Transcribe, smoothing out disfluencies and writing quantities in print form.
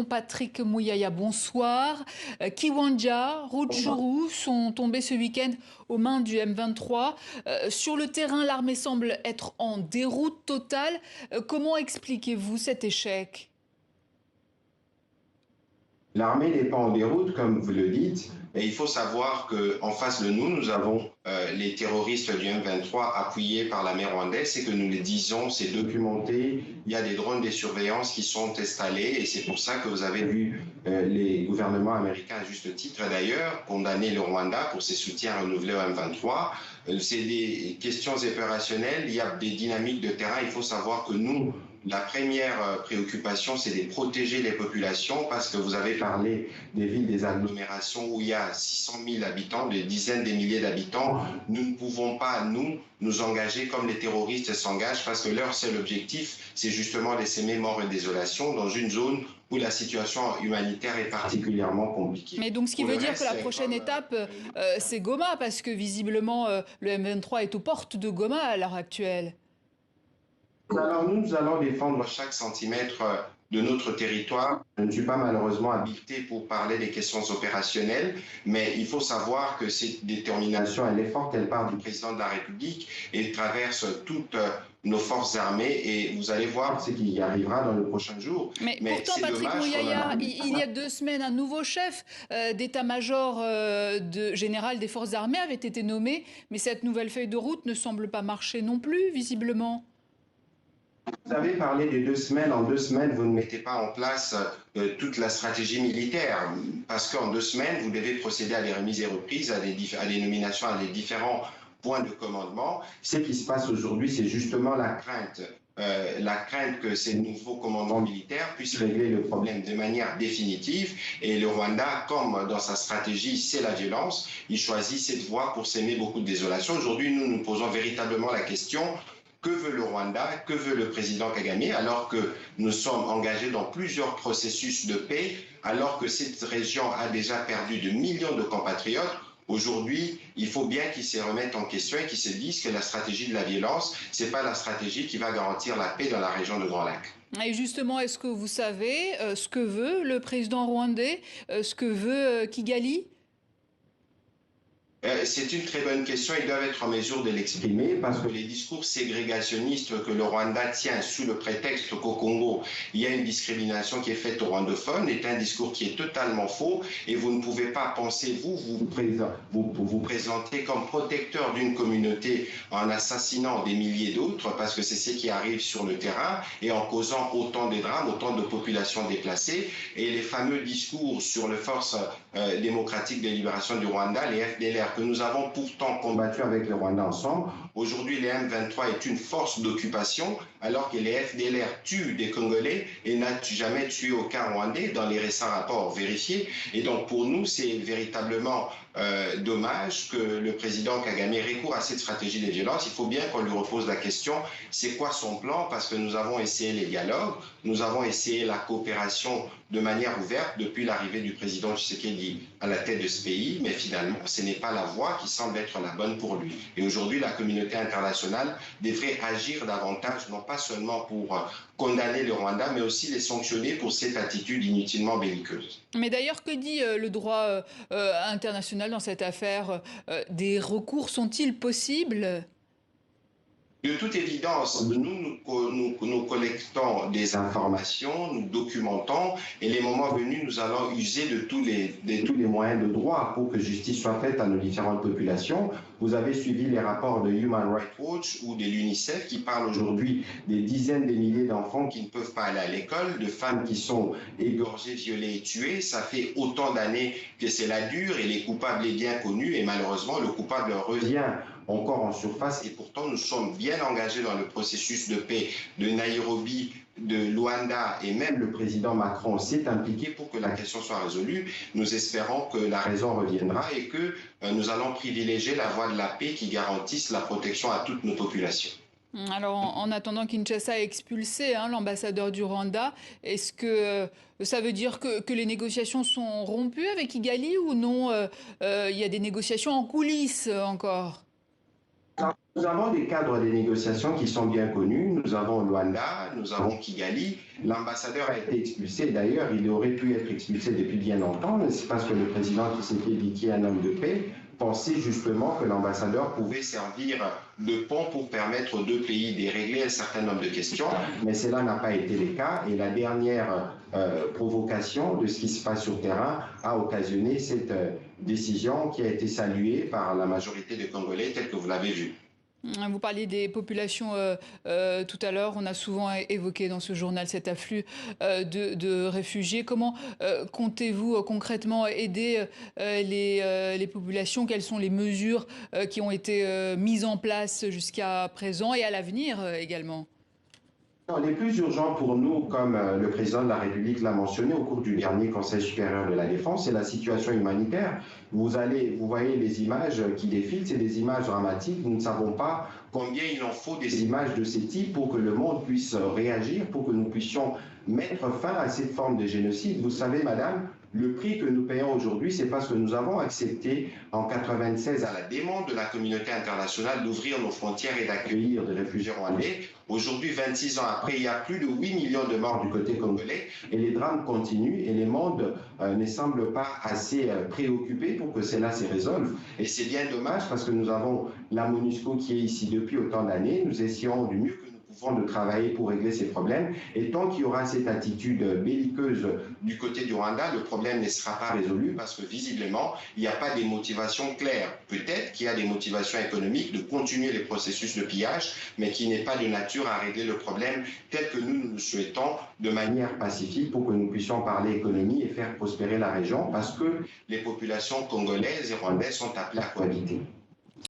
Patrick Mouyaya, bonsoir. Kiwanja, Rutshuru sont tombés ce week-end aux mains du M23. Sur le terrain, l'armée semble être en déroute totale. Comment expliquez-vous cet échec? L'armée n'est pas en déroute, comme vous le dites, et il faut savoir qu'en face de nous, nous avons les terroristes du M23 appuyés par l'armée rwandaise. C'est que nous le disons, c'est documenté. Il y a des drones de surveillance qui sont installés, et c'est pour ça que vous avez vu les gouvernements américains, à juste titre d'ailleurs, condamner le Rwanda pour ses soutiens renouvelés au M23. C'est des questions opérationnelles, il y a des dynamiques de terrain. Il faut savoir que nous, la première préoccupation, c'est de protéger les populations parce que vous avez parlé des villes, des agglomérations où il y a 600 000 habitants, des dizaines de milliers d'habitants. Nous ne pouvons pas, nous engager comme les terroristes s'engagent parce que leur seul objectif, c'est justement de s'aimer mort et désolation dans une zone où la situation humanitaire est particulièrement compliquée. Mais donc ce qui veut dire que la prochaine étape, c'est Goma, parce que visiblement le M23 est aux portes de Goma à l'heure actuelle. Alors nous allons défendre chaque centimètre de notre territoire. Je ne suis pas malheureusement habilité pour parler des questions opérationnelles, mais il faut savoir que cette détermination, elle est forte, elle part du président de la République et traverse toutes nos forces armées et vous allez voir ce qui y arrivera dans le prochain jour. Mais pourtant, Patrick Mouyaya, il y a 2 semaines, un nouveau chef d'état-major général des forces armées avait été nommé, mais cette nouvelle feuille de route ne semble pas marcher non plus, visiblement. Vous avez parlé de 2 semaines. En 2 semaines, vous ne mettez pas en place toute la stratégie militaire parce qu'en 2 semaines, vous devez procéder à des remises et reprises, à des nominations, à des différents points de commandement. Ce qui se passe aujourd'hui, c'est justement la crainte que ces nouveaux commandements militaires puissent régler le problème de manière définitive. Et le Rwanda, comme dans sa stratégie, c'est la violence, il choisit cette voie pour s'aimer beaucoup de désolation. Aujourd'hui, nous nous posons véritablement la question: que veut le Rwanda? Que veut le président Kagame? Alors que nous sommes engagés dans plusieurs processus de paix, alors que cette région a déjà perdu de millions de compatriotes, aujourd'hui, il faut bien qu'ils se remettent en question et qu'ils se disent que la stratégie de la violence, ce n'est pas la stratégie qui va garantir la paix dans la région de Grand Lac. Et justement, est-ce que vous savez ce que veut le président rwandais, ce que veut Kigali? C'est une très bonne question. Ils doivent être en mesure de l'exprimer parce que les discours ségrégationnistes que le Rwanda tient sous le prétexte qu'au Congo, il y a une discrimination qui est faite aux rwandophones est un discours qui est totalement faux et vous ne pouvez pas penser, vous présenter comme protecteur d'une communauté en assassinant des milliers d'autres parce que c'est ce qui arrive sur le terrain et en causant autant de drames, autant de populations déplacées. Et les fameux discours sur les forces démocratiques de libération du Rwanda, les FDLR, que nous avons pourtant combattu avec le Rwanda ensemble. Aujourd'hui, les M23 est une force d'occupation, alors que les FDLR tuent des Congolais et n'a jamais tué aucun Rwandais dans les récents rapports vérifiés. Et donc, pour nous, c'est véritablement dommage que le président Kagame recourt à cette stratégie de violence. Il faut bien qu'on lui repose la question, c'est quoi son plan? Parce que nous avons essayé les dialogues, nous avons essayé la coopération de manière ouverte depuis l'arrivée du président Tshisekedi à la tête de ce pays, mais finalement, ce n'est pas la voie qui semble être la bonne pour lui. Et aujourd'hui, la communauté internationale devrait agir davantage, non pas seulement pour condamner le Rwanda, mais aussi les sanctionner pour cette attitude inutilement belliqueuse. Mais d'ailleurs, que dit le droit international dans cette affaire? Des recours sont-ils possibles? De toute évidence, nous collectons des informations, nous documentons et les moments venus, nous allons user de tous les moyens de droit pour que justice soit faite à nos différentes populations. Vous avez suivi les rapports de Human Rights Watch ou de l'UNICEF qui parlent aujourd'hui des dizaines de milliers d'enfants qui ne peuvent pas aller à l'école, de femmes qui sont égorgées, violées et tuées. Ça fait autant d'années que cela dure et les coupables est bien connu et malheureusement le coupable revient encore en surface et pourtant nous sommes bien engagés dans le processus de paix de Nairobi, de Luanda et même le président Macron s'est impliqué pour que la question soit résolue. Nous espérons que la raison reviendra et que nous allons privilégier la voie de la paix qui garantisse la protection à toutes nos populations. Alors, en attendant Kinshasa ait expulsé l'ambassadeur du Rwanda, est-ce que ça veut dire que les négociations sont rompues avec Kigali ou non? Il y a des négociations en coulisses encore? Nous avons des cadres des négociations qui sont bien connus. Nous avons Luanda, nous avons Kigali. L'ambassadeur a été expulsé. D'ailleurs, il aurait pu être expulsé depuis bien longtemps. C'est parce que le président Tshisekedi, qui est un homme de paix, pensait justement que l'ambassadeur pouvait servir de pont pour permettre aux deux pays de régler un certain nombre de questions. Mais cela n'a pas été le cas. Et la dernière provocation de ce qui se passe sur le terrain a occasionné cette décision qui a été saluée par la majorité des Congolais, telle que vous l'avez vu. Vous parliez des populations tout à l'heure. On a souvent évoqué dans ce journal cet afflux de réfugiés. Comment comptez-vous concrètement aider les populations? Quelles sont les mesures qui ont été mises en place jusqu'à présent et à l'avenir également? Non, les plus urgents pour nous, comme le président de la République l'a mentionné au cours du dernier Conseil supérieur de la défense, c'est la situation humanitaire. Vous voyez les images qui défilent, c'est des images dramatiques. Nous ne savons pas combien il en faut des images de ces types pour que le monde puisse réagir, pour que nous puissions mettre fin à cette forme de génocide. Vous savez, madame, le prix que nous payons aujourd'hui, c'est parce que nous avons accepté en 1996 à la demande de la communauté internationale d'ouvrir nos frontières et d'accueillir des réfugiés rwandais. Aujourd'hui, 26 ans après, il y a plus de 8 millions de morts du côté congolais et les drames continuent et le monde ne semble pas assez préoccupé pour que cela se résolve. Et c'est bien dommage parce que nous avons la MONUSCO qui est ici depuis autant d'années. Nous essayons du mieux que nous pouvons de travailler pour régler ces problèmes. Et tant qu'il y aura cette attitude belliqueuse du côté du Rwanda, le problème ne sera pas résolu parce que visiblement, il n'y a pas des motivations claires. Peut-être qu'il y a des motivations économiques de continuer les processus de pillage, mais qui n'est pas de nature à régler le problème tel que nous le souhaitons de manière pacifique pour que nous puissions parler économie et faire prospérer la région parce que les populations congolaises et rwandaises sont appelées à cohabiter.